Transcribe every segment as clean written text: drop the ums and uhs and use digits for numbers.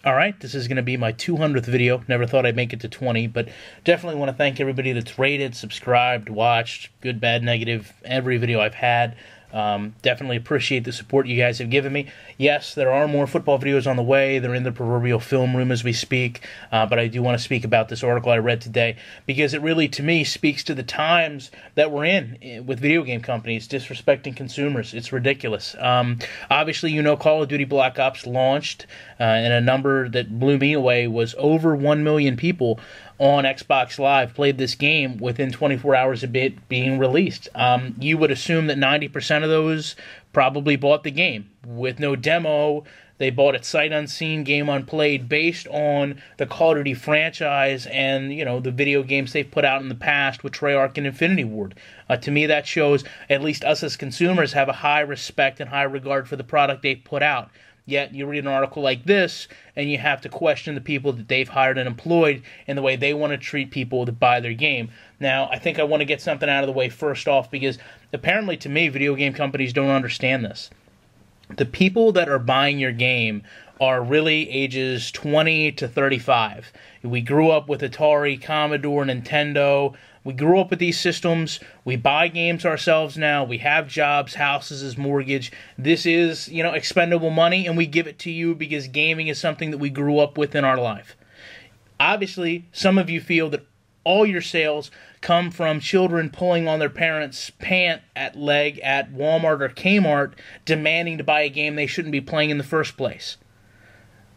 Alright, this is going to be my 200th video. Never thought I'd make it to 20, but definitely want to thank everybody that's rated, subscribed, watched, good, bad, negative, every video I've had. Definitely appreciate the support you guys have given me. Yes, there are more football videos on the way. They're in the proverbial film room as we speak, but I do want to speak about this article I read today because it really, to me, speaks to the times that we're in with video game companies disrespecting consumers. It's ridiculous. Obviously, you know, Call of Duty Black Ops launched, and a number that blew me away was over 1 million people on Xbox Live played this game within 24 hours of it being released. You would assume that 90% of those probably bought the game with no demo. They bought it sight unseen, game unplayed, based on the Call of Duty franchise and, you know, the video games they've put out in the past with Treyarch and Infinity Ward. To me, that shows at least us as consumers have a high respect and high regard for the product they've put out. Yet you read an article like this, and you have to question the people that they've hired and employed and the way they want to treat people that buy their game. Now, I think I want to get something out of the way first off, because apparently to me, video game companies don't understand this. The people that are buying your game are really ages 20 to 35. We grew up with Atari, Commodore, Nintendo. We grew up with these systems. We buy games ourselves now. We have jobs, houses as mortgage. This is, you know, expendable money, and we give it to you because gaming is something that we grew up with in our life. Obviously, some of you feel that all your sales come from children pulling on their parents' pant at leg at Walmart or Kmart, demanding to buy a game they shouldn't be playing in the first place.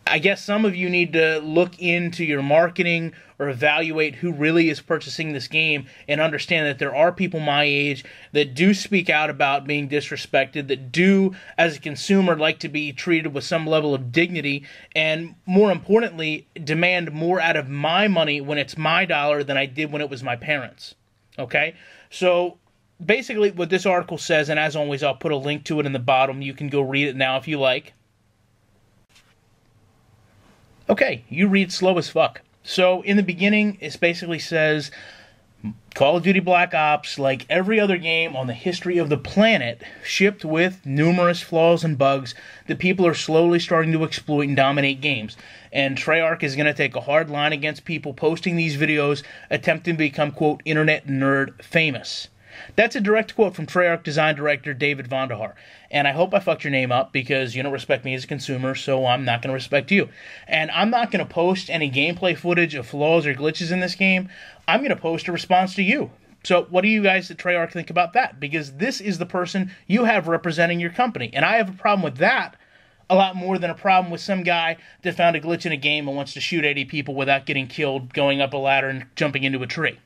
I guess some of you need to look into your marketing or evaluate who really is purchasing this game and understand that there are people my age that do speak out about being disrespected, that do, as a consumer, like to be treated with some level of dignity, and more importantly, demand more out of my money when it's my dollar than I did when it was my parents'. Okay? So basically what this article says, and as always, I'll put a link to it in the bottom. You can go read it now if you like. Okay, you read slow as fuck. So, in the beginning, it basically says, Call of Duty Black Ops, like every other game on the history of the planet, shipped with numerous flaws and bugs that people are slowly starting to exploit and dominate games. And Treyarch is going to take a hard line against people posting these videos, attempting to become, quote, internet nerd famous. That's a direct quote from Treyarch design director David Vonderhaar. And I hope I fucked your name up because you don't respect me as a consumer, so I'm not going to respect you. And I'm not going to post any gameplay footage of flaws or glitches in this game. I'm going to post a response to you. So what do you guys at Treyarch think about that? Because this is the person you have representing your company. And I have a problem with that a lot more than a problem with some guy that found a glitch in a game and wants to shoot 80 people without getting killed, going up a ladder and jumping into a tree.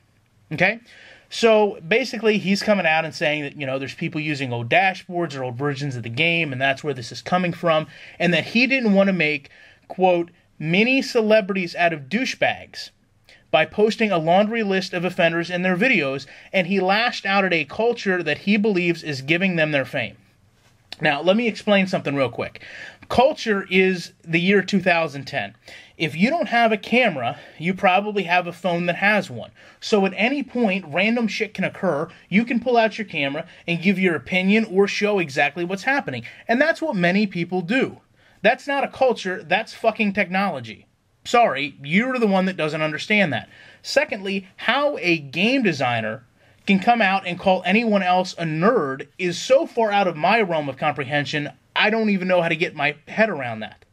Okay? So basically, he's coming out and saying that, you know, there's people using old dashboards or old versions of the game, and that's where this is coming from, and that he didn't want to make, quote, mini celebrities out of douchebags by posting a laundry list of offenders in their videos, and he lashed out at a culture that he believes is giving them their fame. Now, let me explain something real quick. Culture is the year 2010. If you don't have a camera, you probably have a phone that has one. So at any point, random shit can occur. You can pull out your camera and give your opinion or show exactly what's happening. And that's what many people do. That's not a culture, that's fucking technology. Sorry, you're the one that doesn't understand that. Secondly, how a game designer can come out and call anyone else a nerd is so far out of my realm of comprehension, I don't even know how to get my head around that.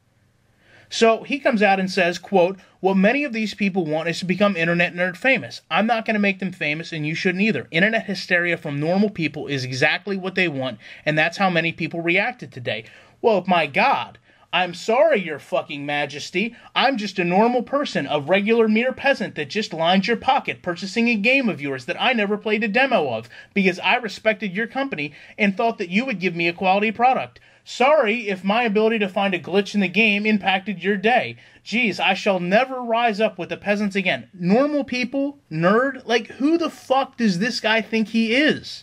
So he comes out and says, quote, what many of these people want is to become internet nerd famous. I'm not going to make them famous, and you shouldn't either. Internet hysteria from normal people is exactly what they want, and that's how many people reacted today. Well, my God, I'm sorry, your fucking majesty. I'm just a normal person, a regular mere peasant that just lined your pocket purchasing a game of yours that I never played a demo of because I respected your company and thought that you would give me a quality product. Sorry if my ability to find a glitch in the game impacted your day. Geez, I shall never rise up with the peasants again. Normal people? Nerd? Like, who the fuck does this guy think he is?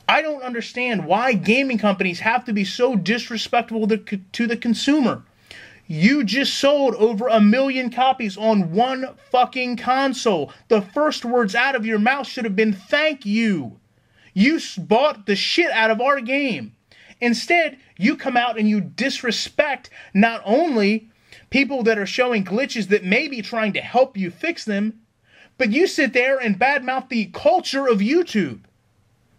I don't understand why gaming companies have to be so disrespectful to the consumer. You just sold over 1 million copies on one fucking console. The first words out of your mouth should have been, thank you. You bought the shit out of our game. Instead, you come out and you disrespect not only people that are showing glitches that may be trying to help you fix them, but you sit there and badmouth the culture of YouTube.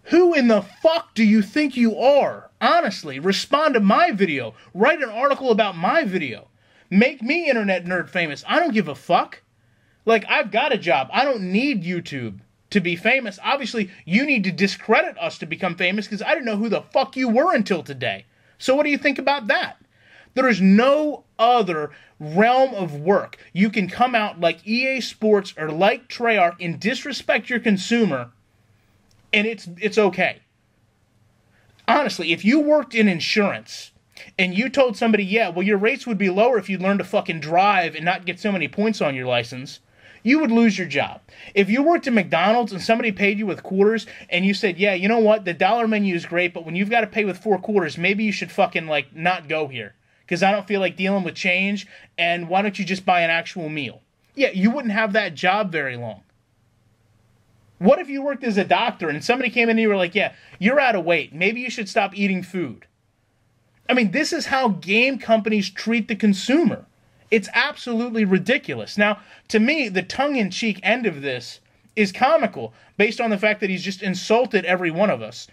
Who in the fuck do you think you are? Honestly, respond to my video. Write an article about my video. Make me internet nerd famous. I don't give a fuck. Like, I've got a job. I don't need YouTube to be famous. Obviously, you need to discredit us to become famous because I didn't know who the fuck you were until today. So what do you think about that? There is no other realm of work you can come out like EA Sports or like Treyarch and disrespect your consumer, and it's okay. Honestly, if you worked in insurance and you told somebody, yeah, well, your rates would be lower if you'd learn to fucking drive and not get so many points on your license, you would lose your job. If you worked at McDonald's and somebody paid you with quarters and you said, yeah, you know what, the dollar menu is great, but when you've got to pay with 4 quarters, maybe you should fucking, like, not go here because I don't feel like dealing with change, and why don't you just buy an actual meal? Yeah, you wouldn't have that job very long. What if you worked as a doctor and somebody came in and you were like, yeah, you're out of weight. Maybe you should stop eating food. I mean, this is how game companies treat the consumer. It's absolutely ridiculous. Now, to me, the tongue-in-cheek end of this is comical based on the fact that he's just insulted every one of us.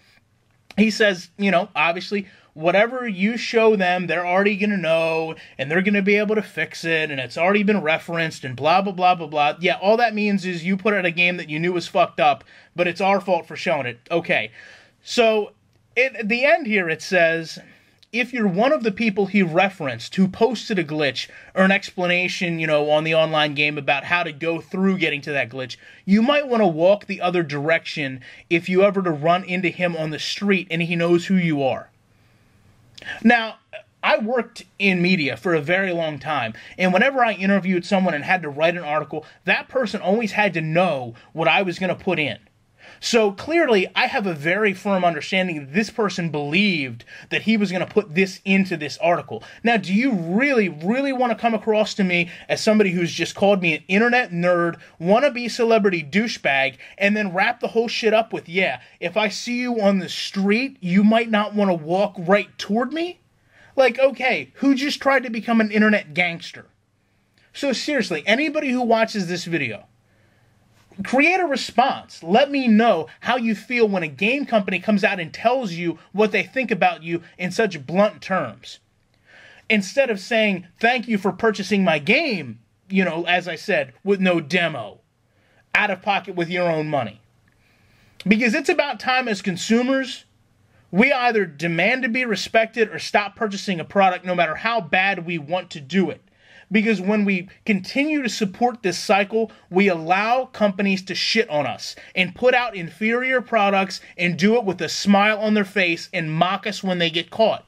He says, you know, obviously, whatever you show them, they're already going to know, and they're going to be able to fix it, and it's already been referenced, and blah, blah, blah, blah, blah. Yeah, all that means is you put out a game that you knew was fucked up, but it's our fault for showing it. Okay. So, at the end here, it says, if you're one of the people he referenced who posted a glitch or an explanation, you know, on the online game about how to go through getting to that glitch, you might want to walk the other direction if you ever to run into him on the street and he knows who you are. Now, I worked in media for a very long time, and whenever I interviewed someone and had to write an article, that person always had to know what I was going to put in. So clearly, I have a very firm understanding that this person believed that he was going to put this into this article. Now, do you really, really want to come across to me as somebody who's just called me an internet nerd, wannabe celebrity douchebag, and then wrap the whole shit up with, yeah, if I see you on the street, you might not want to walk right toward me? Like, okay, who just tried to become an internet gangster? So seriously, anybody who watches this video, create a response. Let me know how you feel when a game company comes out and tells you what they think about you in such blunt terms. Instead of saying, thank you for purchasing my game, you know, as I said, with no demo, out of pocket with your own money. Because it's about time as consumers, we either demand to be respected or stop purchasing a product no matter how bad we want to do it. Because when we continue to support this cycle, we allow companies to shit on us and put out inferior products and do it with a smile on their face and mock us when they get caught.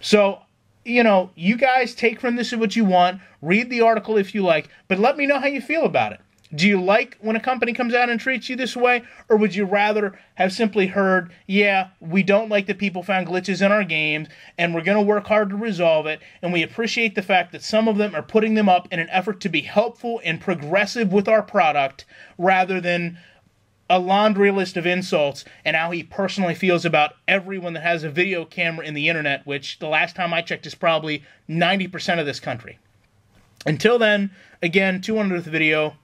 So, you know, you guys take from this what you want, read the article if you like, but let me know how you feel about it. Do you like when a company comes out and treats you this way? Or would you rather have simply heard, yeah, we don't like that people found glitches in our games, and we're going to work hard to resolve it, and we appreciate the fact that some of them are putting them up in an effort to be helpful and progressive with our product, rather than a laundry list of insults and how he personally feels about everyone that has a video camera in the internet, which the last time I checked is probably 90% of this country. Until then, again, 200th video.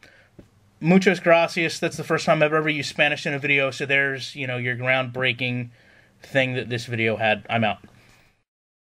Muchas gracias. That's the first time I've ever used Spanish in a video, so there's, you know, your groundbreaking thing that this video had. I'm out.